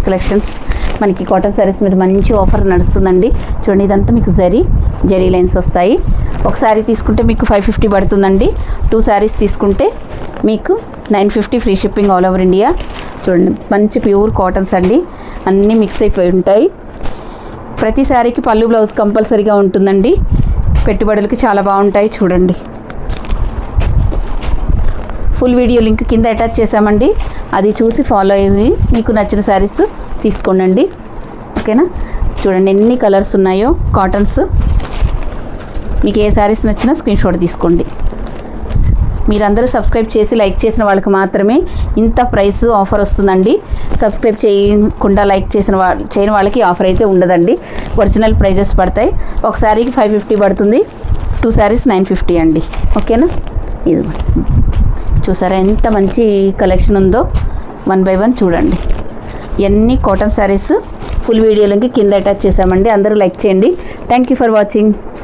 Collections. మనకి cotton saris మీద మంచి ఆఫర్ నడుస్తుందండి. చూడండి, ఇదంతా మీకు జరీ లైన్స్ వస్తాయి. ఒక శారీ తీసుకుంటే మీకు 550 పడుతుందండి. 2 శారీస్ తీసుకుంటే మీకు 950 free shipping all over India. చూడండి, మంచి ప్యూర్ కాటన్స్ అండి, అన్నీ మిక్స్ అయిపోయి ఉంటాయి. ప్రతి శారీకి పళ్ళు బ్లౌజ్ కంపల్సరీగా ఉంటుందండి. పెట్టుబడులకి చాలా బాగుంటాయి. చూడండి, ఫుల్ వీడియో లింక్ కింద అటాచ్ చేసామండి, అది చూసి ఫాలో అయ్యి మీకు నచ్చిన శారీస్ తీసుకోండి. ఓకేనా? చూడండి ఎన్ని కలర్స్ ఉన్నాయో కాటన్స్. మీకు ఏ శారీస్ నచ్చినా స్క్రీన్ షాట్ తీసుకోండి. మీరందరూ సబ్స్క్రైబ్ చేసి లైక్ చేసిన వాళ్ళకి మాత్రమే ఇంత ప్రైస్ ఆఫర్ వస్తుందండి. సబ్స్క్రైబ్ చేయకుండా లైక్ చేయని వాళ్ళకి ఆఫర్ అయితే ఉండదండి. ఒరిజినల్ ప్రైజెస్ పడతాయి. ఒక శారీకి 550 పడుతుంది, 2 శారీస్ 950 అండి. ఓకేనా? ఇది చూసారా ఎంత మంచి కలెక్షన్ ఉందో. 1 by 1 చూడండి. ఇవన్నీ cotton saris. Full video link కింద అటాచ్ చేసామండి. అందరూ లైక్ చేయండి. Thank you for watching.